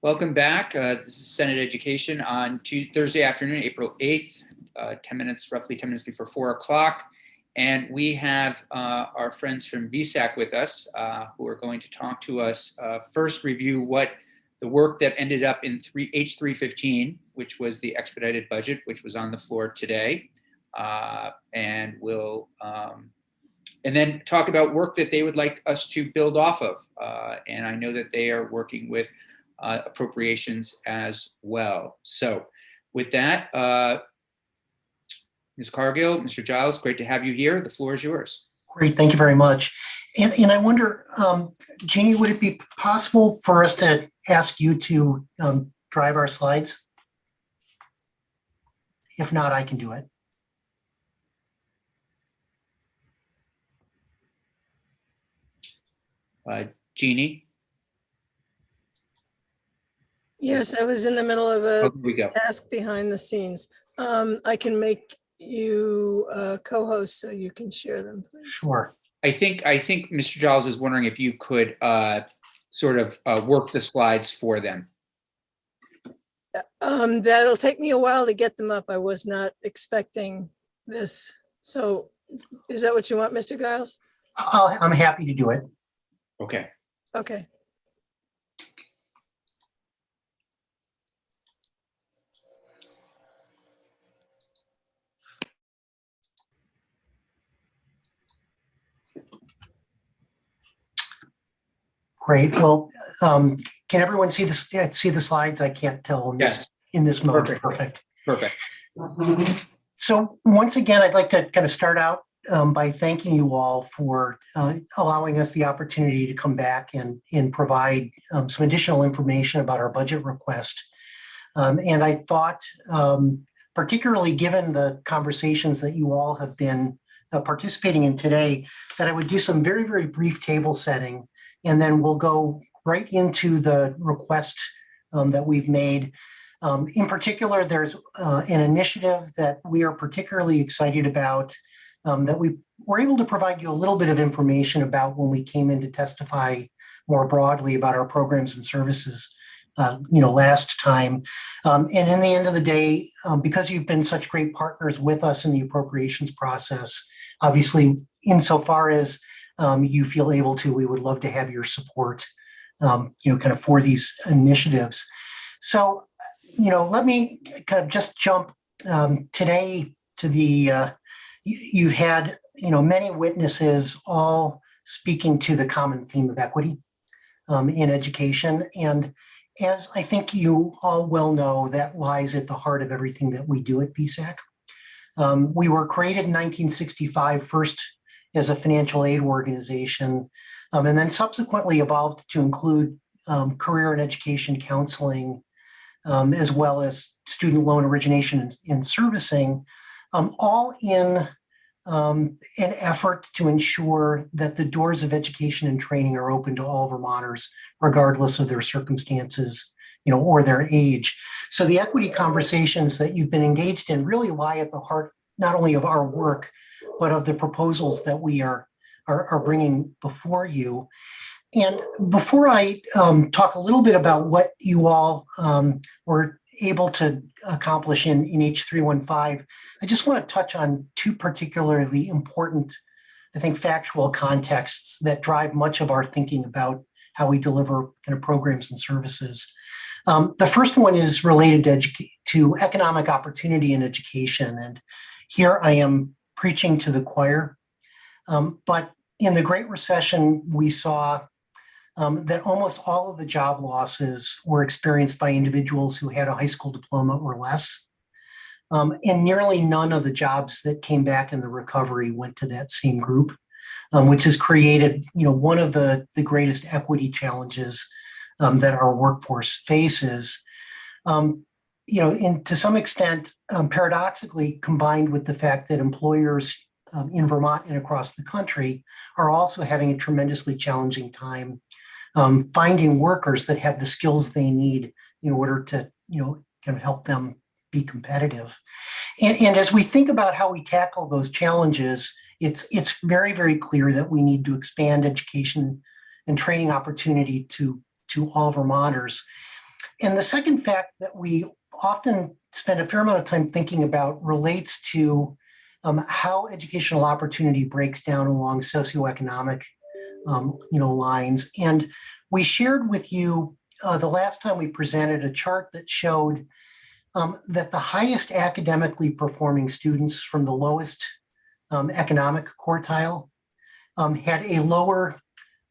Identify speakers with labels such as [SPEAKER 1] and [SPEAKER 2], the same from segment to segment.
[SPEAKER 1] Welcome back. This is Senate Education on Thursday afternoon, April 8th, roughly 10 minutes before 4 o'clock. And we have our friends from VSAC with us who are going to talk to us, first review what the work that ended up in H315, which was the expedited budget, which was on the floor today. And then talk about work that they would like us to build off of. And I know that they are working with appropriations as well. So with that, Ms. Cargill, Mr. Giles, great to have you here. The floor is yours.
[SPEAKER 2] Great, thank you very much. And I wonder, Jeannie, would it be possible for us to ask you to drive our slides? If not, I can do it.
[SPEAKER 1] Jeannie?
[SPEAKER 3] Yes, I was in the middle of a task behind the scenes. I can make you co-host so you can share them, please.
[SPEAKER 2] Sure.
[SPEAKER 1] I think Mr. Giles is wondering if you could sort of work the slides for them.
[SPEAKER 3] That'll take me a while to get them up. I was not expecting this. So is that what you want, Mr. Giles?
[SPEAKER 2] I'm happy to do it.
[SPEAKER 1] Okay.
[SPEAKER 3] Okay.
[SPEAKER 2] Great. Well, can everyone see the slides? I can't tell in this mode.
[SPEAKER 1] Perfect. Perfect.
[SPEAKER 2] So once again, I'd like to kind of start out by thanking you all for allowing us the opportunity to come back and provide some additional information about our budget request. And I thought, particularly given the conversations that you all have been participating in today, that I would do some very, very brief table setting, and then we'll go right into the request that we've made. In particular, there's an initiative that we are particularly excited about that we were able to provide you a little bit of information about when we came in to testify more broadly about our programs and services last time. And in the end of the day, because you've been such great partners with us in the appropriations process, obviously, insofar as you feel able to, we would love to have your support, kind of for these initiatives. So, let me kind of just jump today to the, you've had, many witnesses all speaking to the common theme of equity in education. And as I think you all well know, that lies at the heart of everything that we do at VSAC. We were created in 1965, first as a financial aid organization, and then subsequently evolved to include career and education counseling, as well as student loan origination and servicing, all in an effort to ensure that the doors of education and training are open to all Vermonters, regardless of their circumstances, or their age. So the equity conversations that you've been engaged in really lie at the heart, not only of our work, but of the proposals that we are bringing before you. And before I talk a little bit about what you all were able to accomplish in H315, I just want to touch on two particularly important, I think, factual contexts that drive much of our thinking about how we deliver kind of programs and services. The first one is related to economic opportunity in education. And here I am preaching to the choir. But in the Great Recession, we saw that almost all of the job losses were experienced by individuals who had a high school diploma or less. And nearly none of the jobs that came back in the recovery went to that same group, which has created, one of the greatest equity challenges that our workforce faces. And to some extent, paradoxically, combined with the fact that employers in Vermont and across the country are also having a tremendously challenging time finding workers that have the skills they need in order to, kind of help them be competitive. And as we think about how we tackle those challenges, it's very, very clear that we need to expand education and training opportunity to all Vermonters. And the second fact that we often spend a fair amount of time thinking about relates to how educational opportunity breaks down along socioeconomic lines. And we shared with you the last time we presented a chart that showed that the highest academically performing students from the lowest economic quartile had a lower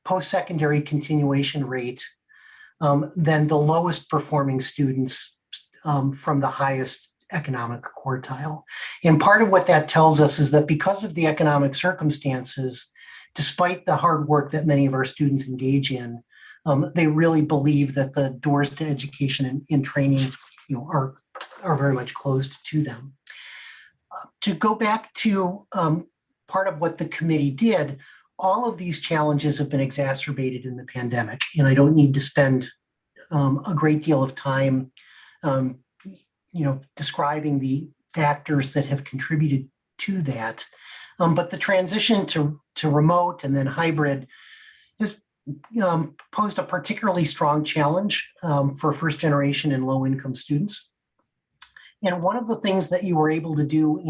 [SPEAKER 2] post-secondary continuation rate than the lowest performing students from the highest economic quartile. And part of what that tells us is that because of the economic circumstances, despite the hard work that many of our students engage in, they really believe that the doors to education and training are very much closed to them. To go back to part of what the committee did, all of these challenges have been exacerbated in the pandemic, and I don't need to spend a great deal of time describing the factors that have contributed to that. But the transition to remote and then hybrid has posed a particularly strong challenge for first generation and low income students. And one of the things that you were able to do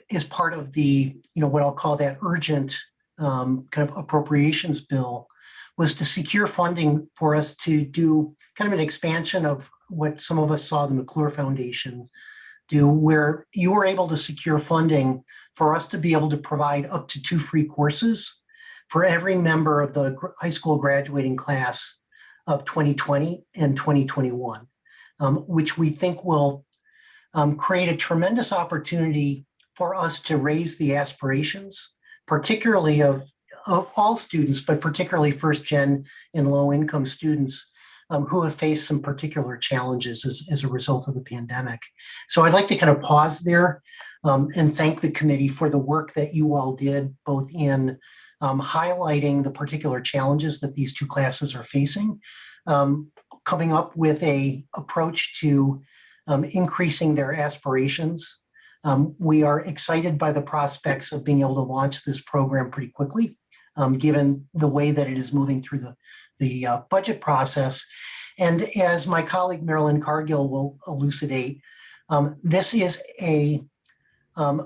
[SPEAKER 2] is part of the, what I'll call that urgent kind of appropriations bill, was to secure funding for us to do kind of an expansion of what some of us saw the McClure Foundation do, where you were able to secure funding for us to be able to provide up to 2 free courses for every member of the high school graduating class of 2020 and 2021, which we think will create a tremendous opportunity for us to raise the aspirations, particularly of all students, but particularly first gen and low income students who have faced some particular challenges as a result of the pandemic. So I'd like to kind of pause there and thank the committee for the work that you all did, both in highlighting the particular challenges that these 2 classes are facing, coming up with an approach to increasing their aspirations. We are excited by the prospects of being able to launch this program pretty quickly, given the way that it is moving through the budget process. And as my colleague Marilyn Cargill will elucidate, this is a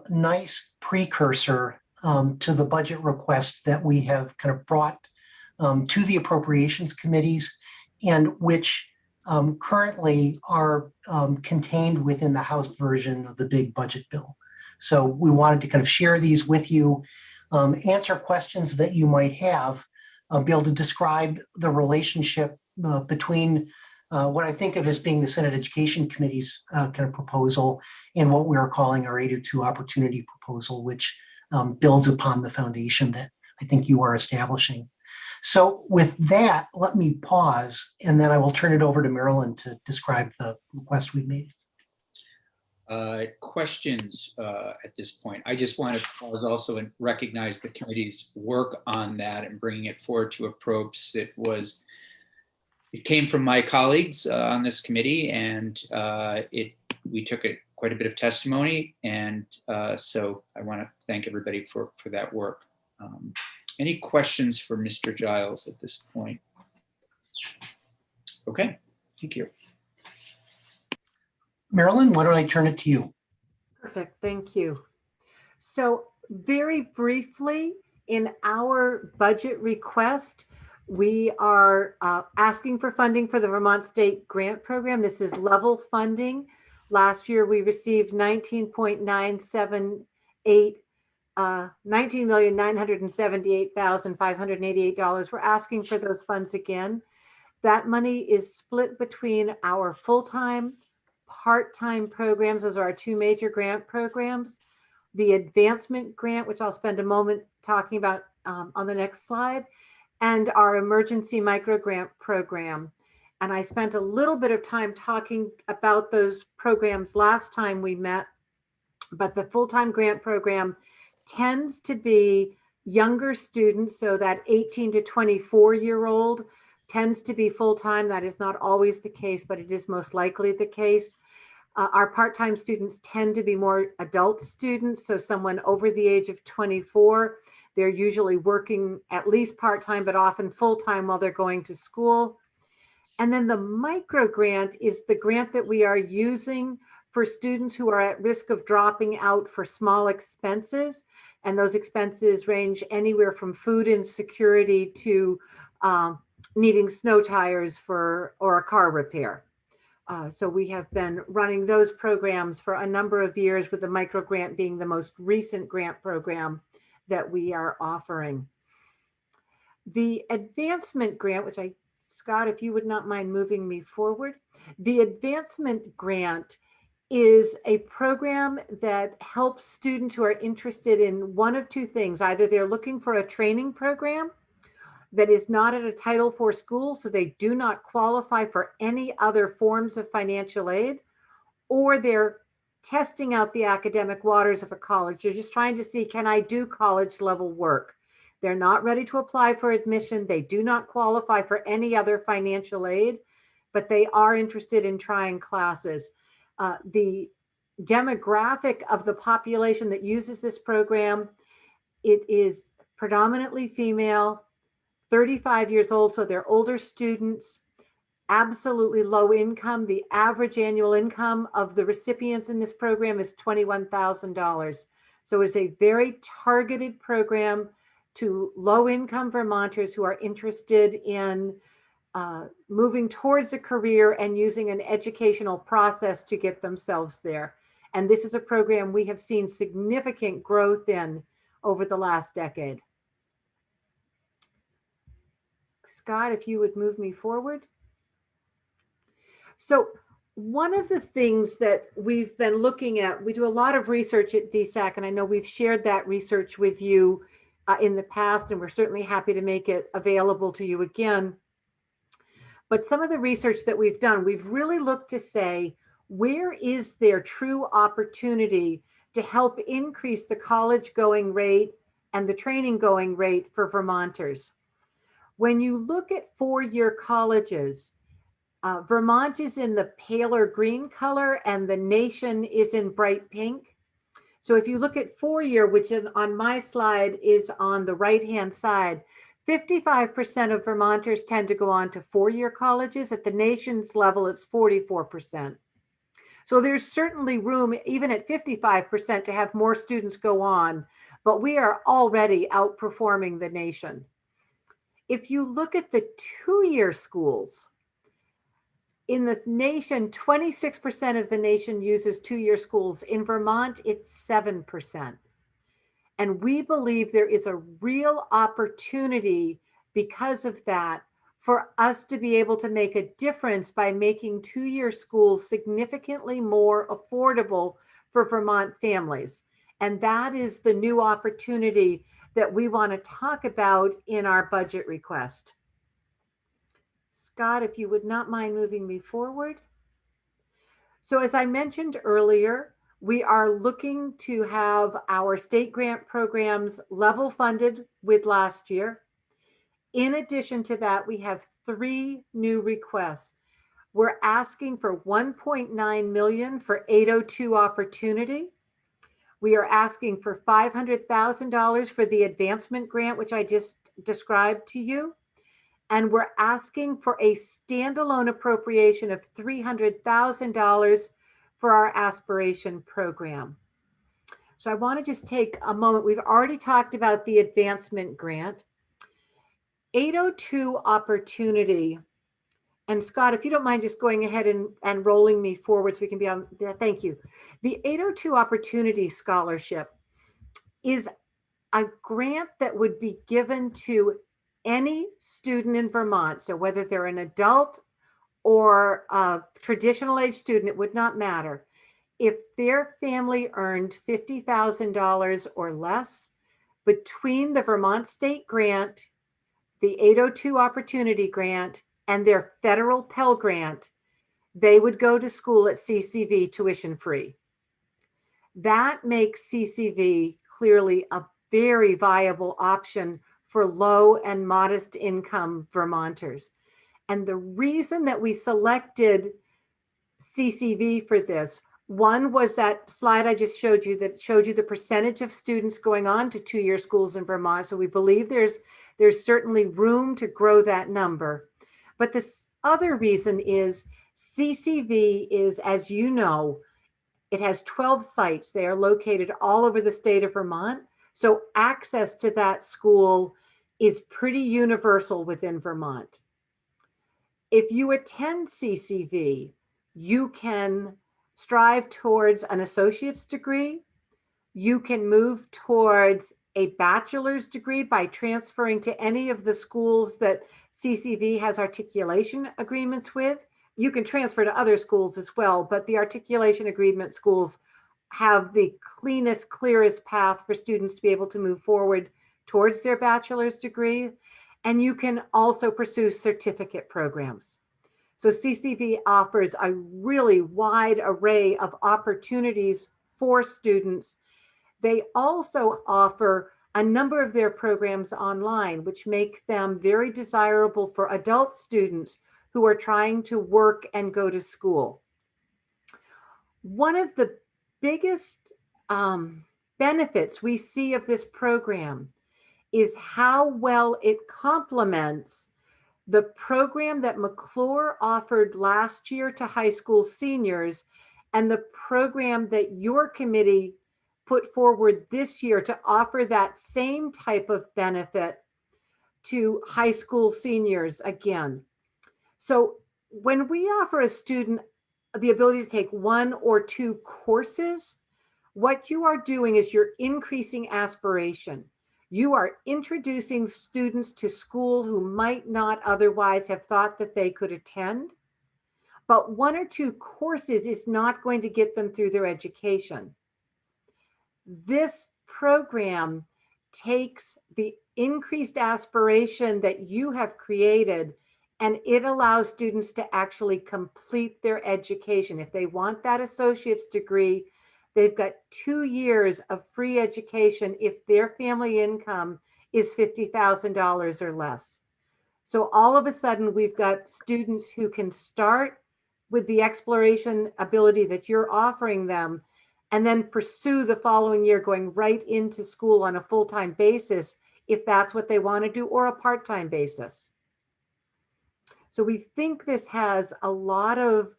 [SPEAKER 2] nice precursor to the budget request that we have kind of brought to the appropriations committees, and which currently are contained within the House version of the big budget bill. So we wanted to kind of share these with you, answer questions that you might have, be able to describe the relationship between what I think of as being the Senate Education Committee's kind of proposal and what we are calling our 802 opportunity proposal, which builds upon the foundation that I think you are establishing. So with that, let me pause, and then I will turn it over to Marilyn to describe the request we made.
[SPEAKER 1] Questions at this point? I just want to pause also and recognize the committee's work on that and bringing it forward to approps. It came from my colleagues on this committee, and we took quite a bit of testimony, and so I want to thank everybody for that work. Any questions for Mr. Giles at this point? Okay, thank you.
[SPEAKER 2] Marilyn, why don't I turn it to you?
[SPEAKER 4] Perfect, thank you. So very briefly, in our budget request, we are asking for funding for the Vermont State Grant Program. This is level funding. Last year, we received $19,978,588. We're asking for those funds again. That money is split between our full-time, part-time programs. Those are our 2 major grant programs. The advancement grant, which I'll spend a moment talking about on the next slide, and our emergency micro grant program. And I spent a little bit of time talking about those programs last time we met, but the full-time grant program tends to be younger students, so that 18 to 24-year-old tends to be full-time. That is not always the case, but it is most likely the case. Our part-time students tend to be more adult students, so someone over the age of 24. They're usually working at least part-time, but often full-time while they're going to school. And then the micro grant is the grant that we are using for students who are at risk of dropping out for small expenses. And those expenses range anywhere from food insecurity to needing snow tires or a car repair. So we have been running those programs for a number of years, with the micro grant being the most recent grant program that we are offering. The advancement grant, which Scott, if you would not mind moving me forward. The advancement grant is a program that helps students who are interested in one of two things. Either they're looking for a training program that is not at a Title IV school, so they do not qualify for any other forms of financial aid, or they're testing out the academic waters of a college. They're just trying to see, can I do college level work? They're not ready to apply for admission. They do not qualify for any other financial aid, but they are interested in trying classes. The demographic of the population that uses this program, it is predominantly female, 35 years old, so they're older students, absolutely low income. The average annual income of the recipients in this program is $21,000. So it's a very targeted program to low-income Vermonters who are interested in moving towards a career and using an educational process to get themselves there. And this is a program we have seen significant growth in over the last decade. Scott, if you would move me forward. So one of the things that we've been looking at, we do a lot of research at VSAC, and I know we've shared that research with you in the past, and we're certainly happy to make it available to you again. But some of the research that we've done, we've really looked to say, where is there true opportunity to help increase the college going rate and the training going rate for Vermonters? When you look at four-year colleges, Vermont is in the paler green color and the nation is in bright pink. So if you look at four-year, which on my slide is on the right-hand side, 55% of Vermonters tend to go on to four-year colleges. At the nation's level, it's 44%. So there's certainly room, even at 55%, to have more students go on, but we are already outperforming the nation. If you look at the two-year schools, in the nation, 26% of the nation uses two-year schools. In Vermont, it's 7%. And we believe there is a real opportunity because of that for us to be able to make a difference by making two-year schools significantly more affordable for Vermont families. And that is the new opportunity that we want to talk about in our budget request. Scott, if you would not mind moving me forward. So as I mentioned earlier, we are looking to have our state grant programs level funded with last year. In addition to that, we have 3 new requests. We're asking for $1.9 million for 802 Opportunity. We are asking for $500,000 for the advancement grant, which I just described to you. And we're asking for a standalone appropriation of $300,000 for our Aspiration program. So I want to just take a moment. We've already talked about the advancement grant. 802 Opportunity. And Scott, if you don't mind just going ahead and rolling me forward so we can be on, thank you. The 802 Opportunity Scholarship is a grant that would be given to any student in Vermont. So whether they're an adult or a traditional age student, it would not matter. If their family earned $50,000 or less, between the Vermont State Grant, the 802 Opportunity Grant, and their federal Pell Grant, they would go to school at CCV tuition free. That makes CCV clearly a very viable option for low and modest income Vermonters. And the reason that we selected CCV for this, one was that slide I just showed you that showed you the percentage of students going on to two-year schools in Vermont. So we believe there's certainly room to grow that number. But this other reason is CCV is, as you know, it has 12 sites. They are located all over the state of Vermont. So access to that school is pretty universal within Vermont. If you attend CCV, you can strive towards an associate's degree. You can move towards a bachelor's degree by transferring to any of the schools that CCV has articulation agreements with. You can transfer to other schools as well, but the articulation agreement schools have the cleanest, clearest path for students to be able to move forward towards their bachelor's degree. And you can also pursue certificate programs. So CCV offers a really wide array of opportunities for students. They also offer a number of their programs online, which make them very desirable for adult students who are trying to work and go to school. One of the biggest benefits we see of this program is how well it complements the program that McClure offered last year to high school seniors and the program that your committee put forward this year to offer that same type of benefit to high school seniors again. So when we offer a student the ability to take 1 or 2 courses, what you are doing is you're increasing aspiration. You are introducing students to school who might not otherwise have thought that they could attend. But 1 or 2 courses is not going to get them through their education. This program takes the increased aspiration that you have created and it allows students to actually complete their education. If they want that associate's degree, they've got 2 years of free education if their family income is $50,000 or less. So all of a sudden, we've got students who can start with the exploration ability that you're offering them and then pursue the following year going right into school on a full-time basis if that's what they want to do, or a part-time basis. So we think this has a lot of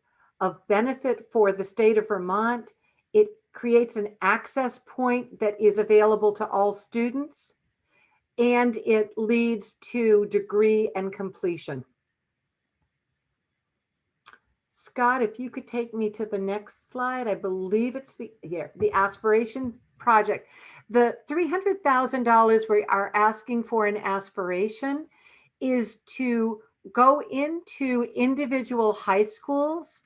[SPEAKER 4] benefit for the state of Vermont. It creates an access point that is available to all students, and it leads to degree and completion. Scott, if you could take me to the next slide. I believe it's the Aspiration Project. The $300,000 we are asking for in aspiration is to go into individual high schools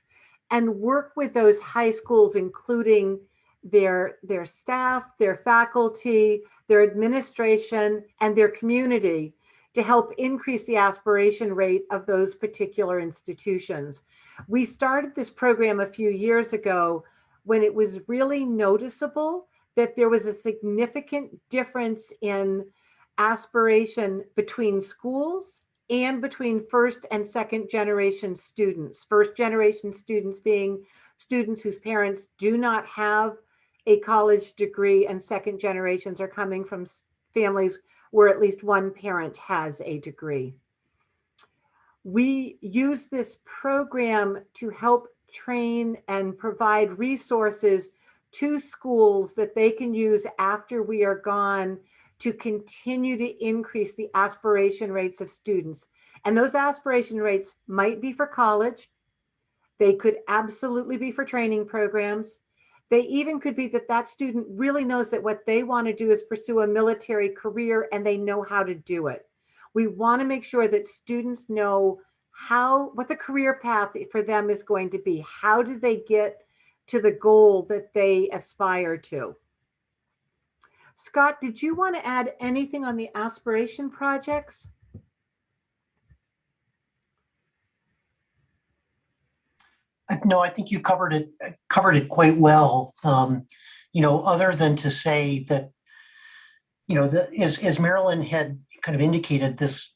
[SPEAKER 4] and work with those high schools, including their staff, their faculty, their administration, and their community to help increase the aspiration rate of those particular institutions. We started this program a few years ago when it was really noticeable that there was a significant difference in aspiration between schools and between first and second generation students. First generation students being students whose parents do not have a college degree, and second generations are coming from families where at least one parent has a degree. We use this program to help train and provide resources to schools that they can use after we are gone to continue to increase the aspiration rates of students. And those aspiration rates might be for college. They could absolutely be for training programs. They even could be that student really knows that what they want to do is pursue a military career and they know how to do it. We want to make sure that students know what the career path for them is going to be. How do they get to the goal that they aspire to? Scott, did you want to add anything on the aspiration projects?
[SPEAKER 2] No, I think you covered it quite well. Other than to say that, as Marilyn had kind of indicated, this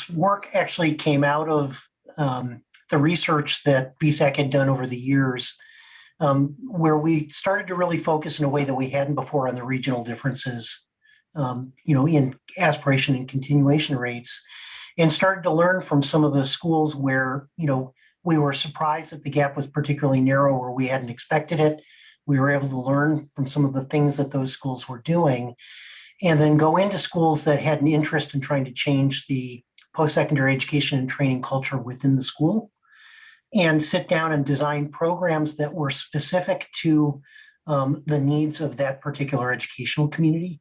[SPEAKER 2] work actually came out of the research that BSAC had done over the years, where we started to really focus in a way that we hadn't before on the regional differences, in aspiration and continuation rates. and started to learn from some of the schools where, we were surprised that the gap was particularly narrow or we hadn't expected it. We were able to learn from some of the things that those schools were doing, and then go into schools that had an interest in trying to change the post-secondary education and training culture within the school, and sit down and design programs that were specific to the needs of that particular educational community.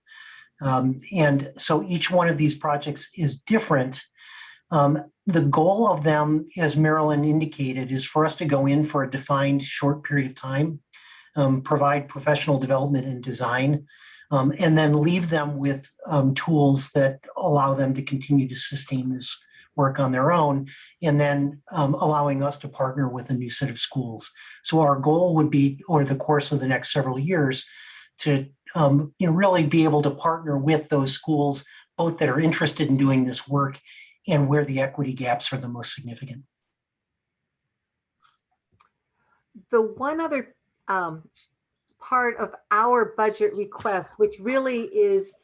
[SPEAKER 2] And so each one of these projects is different. The goal of them, as Marilyn indicated, is for us to go in for a defined short period of time, provide professional development and design, and then leave them with tools that allow them to continue to sustain this work on their own, and then allowing us to partner with a new set of schools. So our goal would be, over the course of the next several years, to really be able to partner with those schools, both that are interested in doing this work and where the equity gaps are the most significant.
[SPEAKER 4] The one other part of our budget request, which really is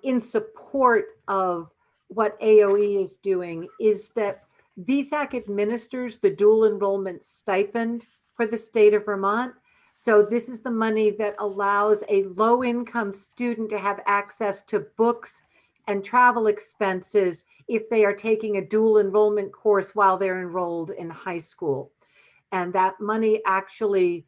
[SPEAKER 4] in support of what AOE is doing, is that VSAC administers the dual enrollment stipend for the state of Vermont. So this is the money that allows a low-income student to have access to books and travel expenses if they are taking a dual enrollment course while they're enrolled in high school. And that money actually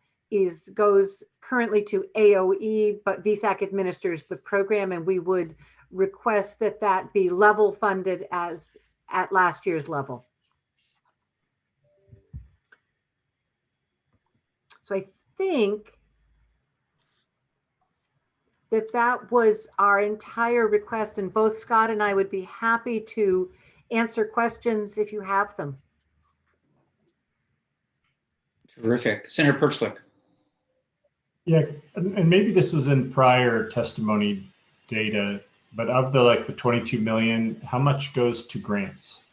[SPEAKER 4] goes currently to AOE, but VSAC administers the program, and we would request that that be level funded as at last year's level. So I think that was our entire request, and both Scott and I would be happy to answer questions if you have them.
[SPEAKER 1] Terrific. Senator Perchlik.
[SPEAKER 5] Yeah, and maybe this was in prior testimony data, but of the 22 million, how much goes to grants?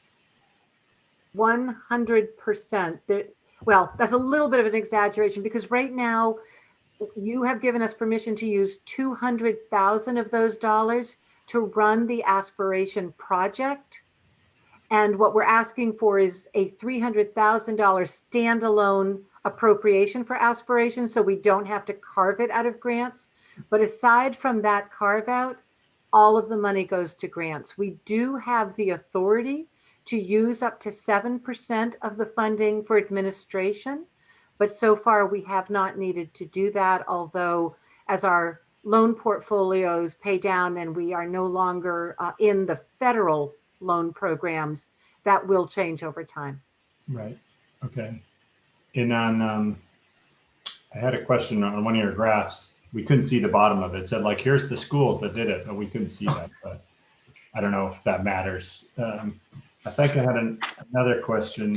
[SPEAKER 4] 100%. Well, that's a little bit of an exaggeration, because right now you have given us permission to use 200,000 of those dollars to run the Aspiration Project. And what we're asking for is a $300,000 standalone appropriation for Aspiration, so we don't have to carve it out of grants. But aside from that carve out, all of the money goes to grants. We do have the authority to use up to 7% of the funding for administration, but so far we have not needed to do that, although as our loan portfolios pay down and we are no longer in the federal loan programs, that will change over time.
[SPEAKER 5] Right. Okay. And on, I had a question on one of your graphs. We couldn't see the bottom of it. It said here's the schools that did it, but we couldn't see that. But I don't know if that matters. I think I had another question,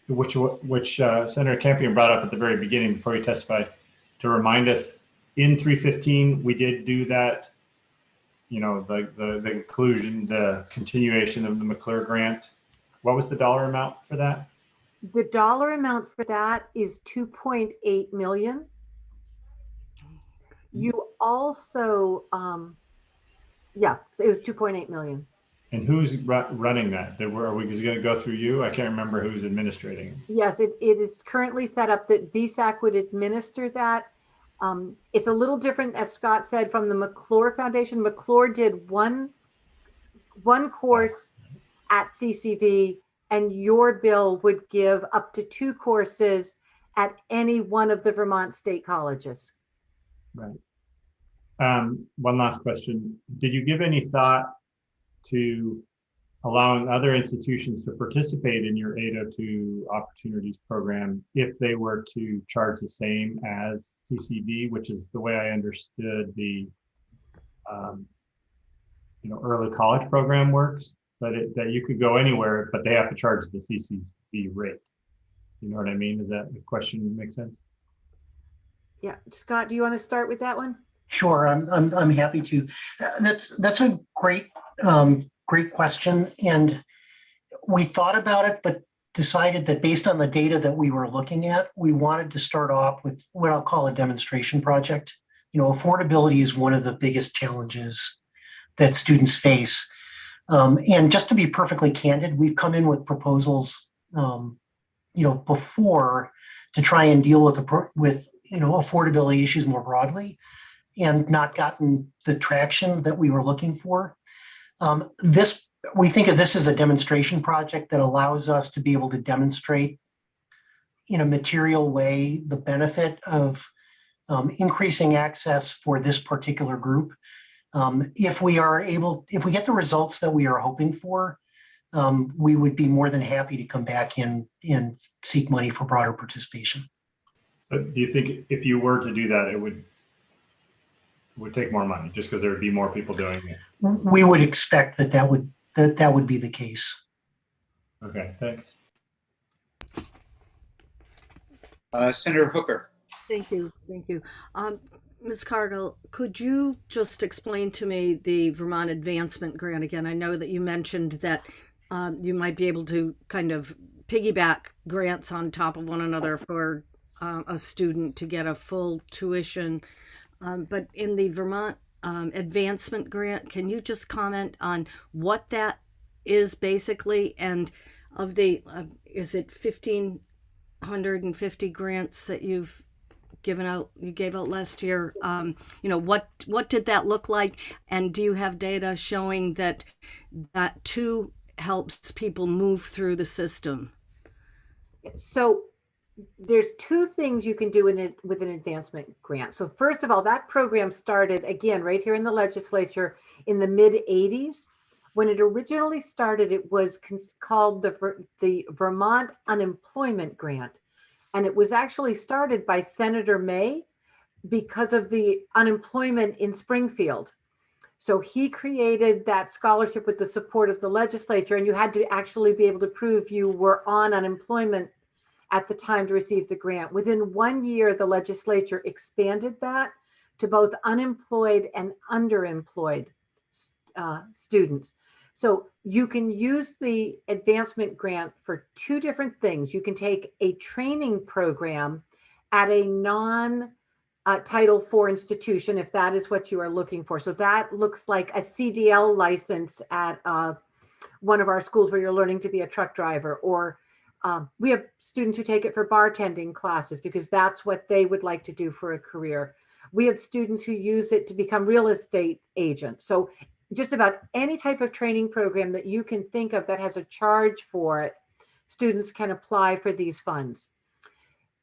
[SPEAKER 5] which Senator Campion brought up at the very beginning before he testified, to remind us in 315 we did do that. The inclusion, the continuation of the McClure grant. What was the dollar amount for that?
[SPEAKER 4] The dollar amount for that is 2.8 million. You also, yeah, so it was 2.8 million.
[SPEAKER 5] And who's running that? Are we going to go through you? I can't remember who's administrating.
[SPEAKER 4] Yes, it is currently set up that VSAC would administer that. It's a little different, as Scott said, from the McClure Foundation. McClure did one course at CCV, and your bill would give up to 2 courses at any one of the Vermont state colleges.
[SPEAKER 5] Right. One last question. Did you give any thought to allowing other institutions to participate in your 802 Opportunities Program if they were to charge the same as CCV, which is the way I understood the early college program works, but that you could go anywhere, but they have to charge the CCV rate. You know what I mean? Does that question make sense?
[SPEAKER 4] Yeah, Scott, do you want to start with that one?
[SPEAKER 2] Sure, I'm happy to. That's a great question, and we thought about it, but decided that based on the data that we were looking at, we wanted to start off with what I'll call a demonstration project. Affordability is one of the biggest challenges that students face. And just to be perfectly candid, we've come in with proposals, before to try and deal with affordability issues more broadly, and not gotten the traction that we were looking for. We think of this as a demonstration project that allows us to be able to demonstrate in a material way the benefit of increasing access for this particular group. If we get the results that we are hoping for, we would be more than happy to come back and seek money for broader participation.
[SPEAKER 5] So do you think if you were to do that, it would take more money just because there would be more people doing it?
[SPEAKER 2] We would expect that would be the case.
[SPEAKER 5] Okay, thanks.
[SPEAKER 1] Senator Hooker.
[SPEAKER 6] Thank you. Thank you. Ms. Cargill, could you just explain to me the Vermont Advancement Grant again? I know that you mentioned that you might be able to kind of piggyback grants on top of one another for a student to get a full tuition. But in the Vermont Advancement Grant, can you just comment on what that is basically? And of the, is it 1,550 grants that you gave out last year? What did that look like? And do you have data showing that too helps people move through the system?
[SPEAKER 4] So there's two things you can do with an advancement grant. So first of all, that program started again right here in the legislature in the mid 80s. When it originally started, it was called the Vermont Unemployment Grant. And it was actually started by Senator May because of the unemployment in Springfield. So he created that scholarship with the support of the legislature, and you had to actually be able to prove you were on unemployment at the time to receive the grant. Within 1 year, the legislature expanded that to both unemployed and underemployed students. So you can use the advancement grant for two different things. You can take a training program at a non-Title IV institution if that is what you are looking for. So that looks like a CDL license at one of our schools where you're learning to be a truck driver, or we have students who take it for bartending classes because that's what they would like to do for a career. We have students who use it to become real estate agents. So just about any type of training program that you can think of that has a charge for it, students can apply for these funds.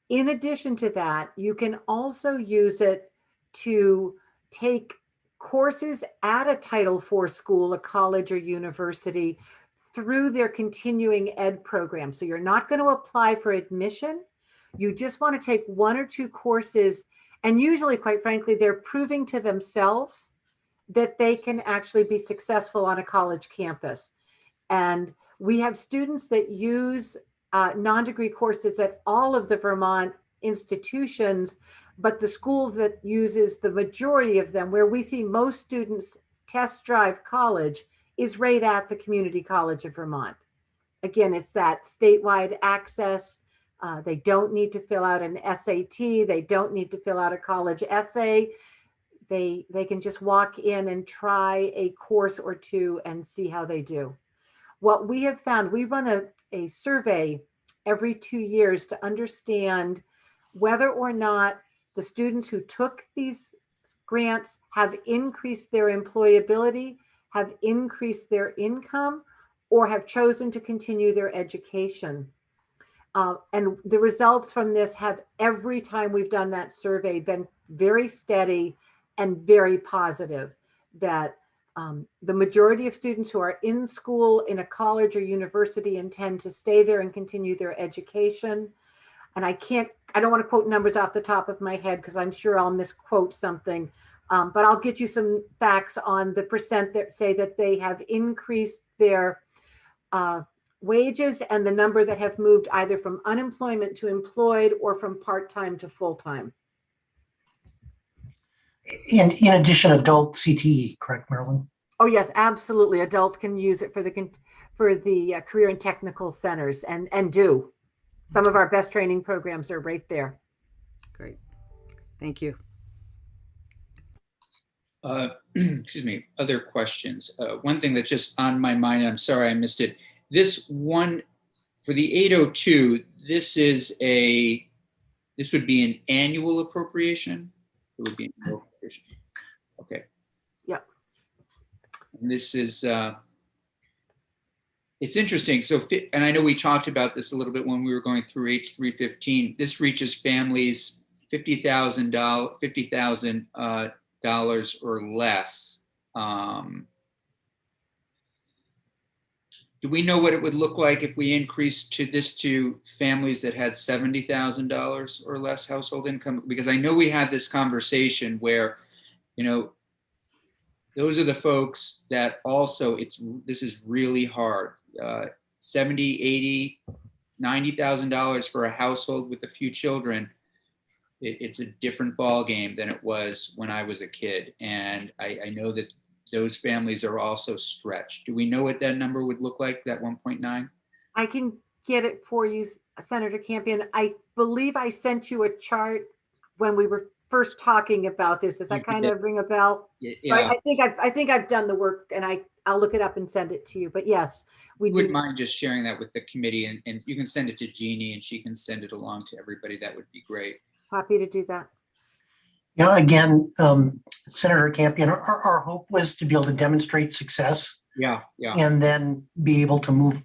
[SPEAKER 4] In addition to that, you can also use it to take courses at a Title IV school, a college or university, through their continuing ed program. So you're not going to apply for admission. You just want to take one or two courses. And usually, quite frankly, they're proving to themselves that they can actually be successful on a college campus. And we have students that use non-degree courses at all of the Vermont institutions, but the school that uses the majority of them, where we see most students test drive college, is right at the Community College of Vermont. Again, it's that statewide access. They don't need to fill out an SAT. They don't need to fill out a college essay. They can just walk in and try a course or two and see how they do. What we have found, we run a survey every 2 years to understand whether or not the students who took these grants have increased their employability, have increased their income, or have chosen to continue their education. And the results from this have, every time we've done that survey, been very steady and very positive, that the majority of students who are in school in a college or university intend to stay there and continue their education. And I don't want to quote numbers off the top of my head because I'm sure I'll misquote something, but I'll get you some facts on the percent that say that they have increased their wages, and the number that have moved either from unemployment to employed or from part-time to full-time.
[SPEAKER 2] And in addition, adult CTE, correct, Marilyn?
[SPEAKER 4] Oh yes, absolutely. Adults can use it for the career and technical centers, and do. Some of our best training programs are right there.
[SPEAKER 6] Great. Thank you.
[SPEAKER 1] Excuse me, other questions. One thing that's just on my mind, and I'm sorry I missed it. This one, for the 802, this would be an annual appropriation? It would be an annual appropriation. Okay.
[SPEAKER 4] Yep.
[SPEAKER 1] And this is, it's interesting. So, and I know we talked about this a little bit when we were going through H315. This reaches families $50,000 or less. Do we know what it would look like if we increased this to families that had $70,000 or less household income? Because I know we had this conversation where, those are the folks that also this is really hard. $70,000, $80,000, $90,000 for a household with a few children. It's a different ballgame than it was when I was a kid. And I know that those families are also stretched. Do we know what that number would look like, that 1.9?
[SPEAKER 4] I can get it for you, Senator Campion. I believe I sent you a chart when we were first talking about this. Does that kind of ring a bell?
[SPEAKER 1] Yeah.
[SPEAKER 4] I think I've done the work, and I'll look it up and send it to you. But yes, we
[SPEAKER 1] wouldn't
[SPEAKER 4] do.
[SPEAKER 1] mind just sharing that with the committee, and you can send it to Jeannie and she can send it along to everybody. That would be great.
[SPEAKER 4] Happy to do that.
[SPEAKER 2] Yeah, again, Senator Campion, our hope was to be able to demonstrate success.
[SPEAKER 1] Yeah.
[SPEAKER 2] And then be able to move,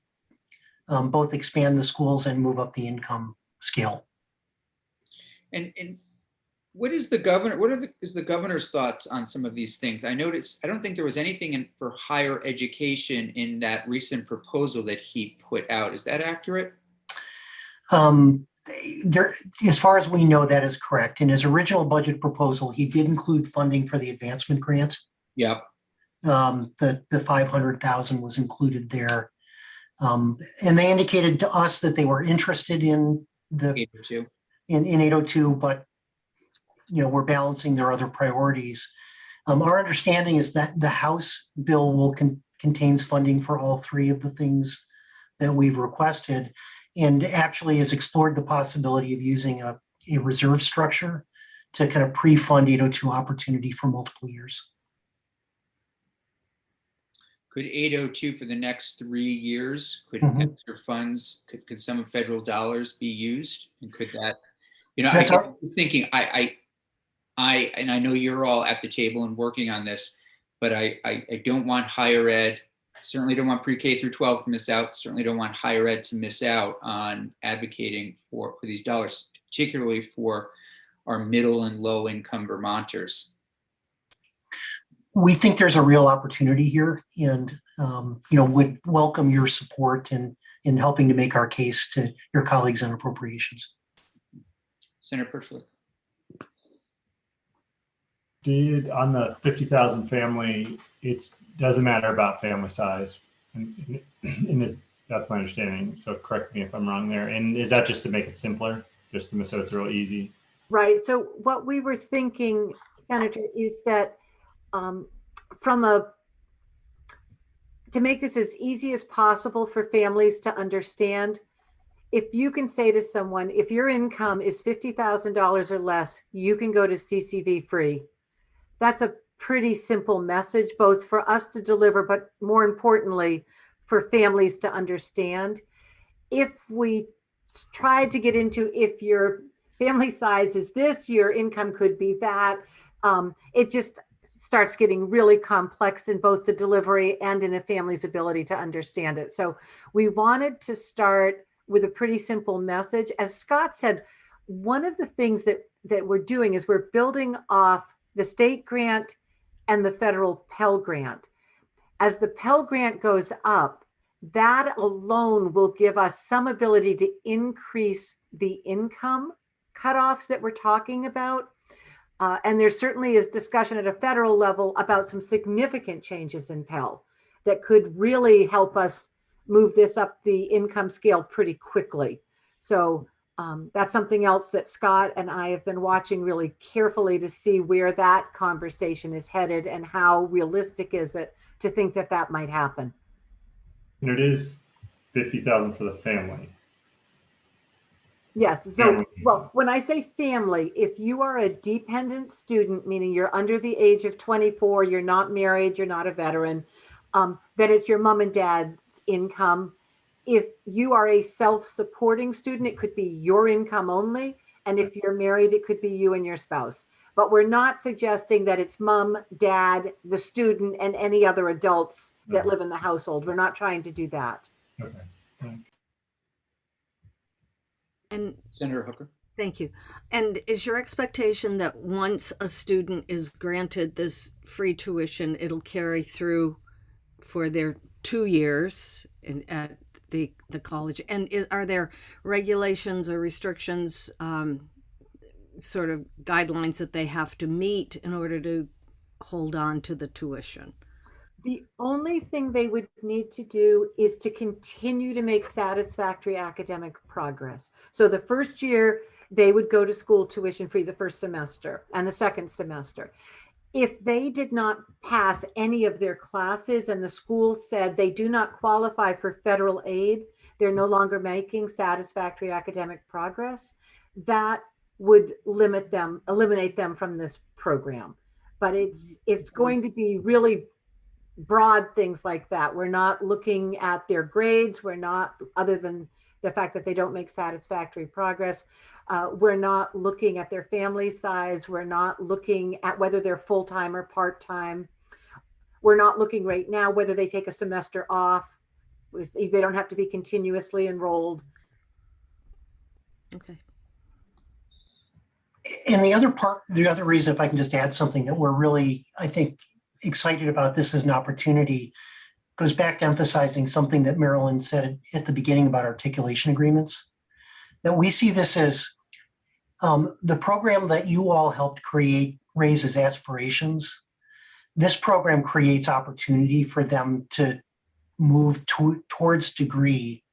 [SPEAKER 2] both expand the schools and move up the income scale.
[SPEAKER 1] And what is the governor? Is the governor's thoughts on some of these things? I noticed, I don't think there was anything for higher education in that recent proposal that he put out. Is that accurate?
[SPEAKER 2] As far as we know, that is correct. In his original budget proposal, he did include funding for the advancement grant.
[SPEAKER 1] Yep.
[SPEAKER 2] The 500,000 was included there. And they indicated to us that they were interested in the
[SPEAKER 1] 802.
[SPEAKER 2] in 802, but we're balancing their other priorities. Our understanding is that the House bill will contains funding for all three of the things that we've requested, and actually has explored the possibility of using a reserve structure to kind of pre-fund 802 opportunity for multiple years.
[SPEAKER 1] Could 802 for the next 3 years, could extra funds, could some federal dollars be used? And could that, I was thinking, I know you're all at the table and working on this, but I don't want higher ed, certainly don't want pre-K through 12 to miss out, certainly don't want higher ed to miss out on advocating for these dollars, particularly for our middle and low income Vermonters.
[SPEAKER 2] We think there's a real opportunity here, and would welcome your support in helping to make our case to your colleagues on appropriations.
[SPEAKER 1] Senator Perchlik.
[SPEAKER 5] On the 50,000 family, it doesn't matter about family size, and that's my understanding. So correct me if I'm wrong there. And is that just to make it simpler, just so it's real easy?
[SPEAKER 4] Right. So what we were thinking, Senator, is that to make this as easy as possible for families to understand, if you can say to someone, if your income is $50,000 or less, you can go to CCV free. That's a pretty simple message, both for us to deliver, but more importantly, for families to understand. If we tried to get into, if your family size is this, your income could be that, it just starts getting really complex in both the delivery and in a family's ability to understand it. So we wanted to start with a pretty simple message. As Scott said, one of the things that we're doing is we're building off the state grant and the federal Pell Grant. As the Pell Grant goes up, that alone will give us some ability to increase the income cutoffs that we're talking about. And there certainly is discussion at a federal level about some significant changes in Pell that could really help us move this up the income scale pretty quickly. So that's something else that Scott and I have been watching really carefully to see where that conversation is headed and how realistic is it to think that that might happen.
[SPEAKER 5] And it is 50,000 for the family.
[SPEAKER 4] Yes. So,
[SPEAKER 5] Family.
[SPEAKER 4] well, when I say family, if you are a dependent student, meaning you're under the age of 24, you're not married, you're not a veteran, then it's your mom and dad's income. If you are a self-supporting student, it could be your income only. And if you're married, it could be you and your spouse. But we're not suggesting that it's mom, dad, the student, and any other adults that live in the household. We're not trying to do that.
[SPEAKER 5] Okay. Thanks.
[SPEAKER 6] And
[SPEAKER 1] Senator Hooker.
[SPEAKER 6] thank you. And is your expectation that once a student is granted this free tuition, it'll carry through for their 2 years at the college? And are there regulations or restrictions, sort of guidelines that they have to meet in order to hold on to the tuition?
[SPEAKER 4] The only thing they would need to do is to continue to make satisfactory academic progress. So the first year, they would go to school tuition free the first semester and the second semester. If they did not pass any of their classes and the school said they do not qualify for federal aid, they're no longer making satisfactory academic progress, that would eliminate them from this program. But it's going to be really broad things like that. We're not looking at their grades. We're not, other than the fact that they don't make satisfactory progress. We're not looking at their family size. We're not looking at whether they're full-time or part-time. We're not looking right now whether they take a semester off. They don't have to be continuously enrolled.
[SPEAKER 6] Okay.
[SPEAKER 2] And the other reason, if I can just add something that we're really, I think, excited about this as an opportunity, goes back to emphasizing something that Marilyn said at the beginning about articulation agreements, that we see this as the program that you all helped create raises aspirations. This program creates opportunity for them to move towards degree.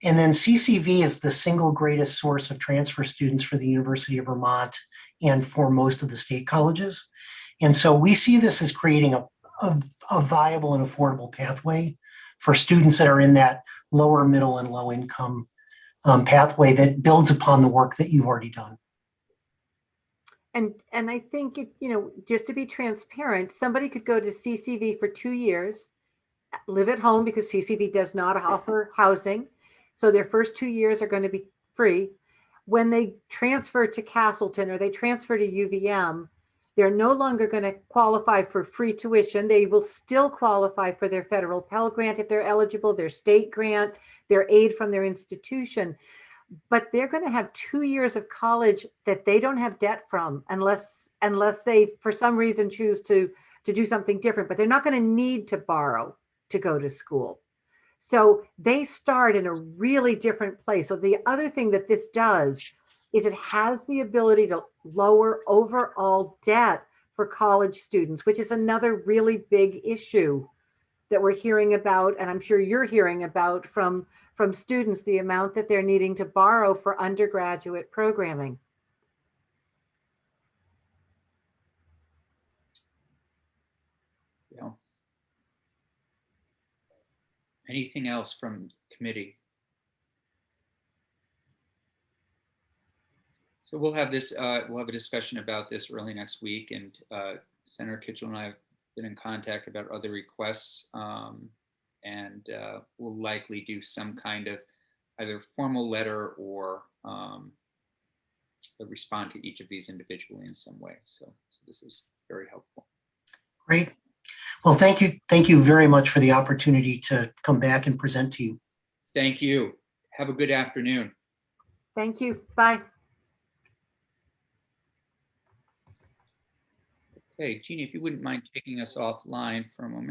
[SPEAKER 2] And then CCV is the single greatest source of transfer students for the University of Vermont and for most of the state colleges. And so we see this as creating a viable and affordable pathway for students that are in that lower, middle, and low income pathway that builds upon the work that you've already done.
[SPEAKER 4] And I think, just to be transparent, somebody could go to CCV for 2 years, live at home because CCV does not offer housing. So their first 2 years are going to be free. When they transfer to Castleton or they transfer to UVM, they're no longer going to qualify for free tuition. They will still qualify for their federal Pell Grant if they're eligible, their state grant, their aid from their institution. But they're going to have 2 years of college that they don't have debt from unless they, for some reason, choose to do something different. But they're not going to need to borrow to go to school. So they start in a really different place. So the other thing that this does is it has the ability to lower overall debt for college students, which is another really big issue that we're hearing about, and I'm sure you're hearing about from students, the amount that they're needing to borrow for undergraduate programming.
[SPEAKER 1] Yeah. Anything else from committee? So we'll have this. We'll have a discussion about this early next week, and Senator Kitchell and I have been in contact about other requests, and we'll likely do some kind of either formal letter or respond to each of these individually in some way. So this is very helpful.
[SPEAKER 2] Great. Well, thank you. Thank you very much for the opportunity to come back and present to you.
[SPEAKER 1] Thank you. Have a good afternoon.
[SPEAKER 4] Thank you. Bye.
[SPEAKER 1] Hey, Jeannie, if you wouldn't mind taking us offline for a moment.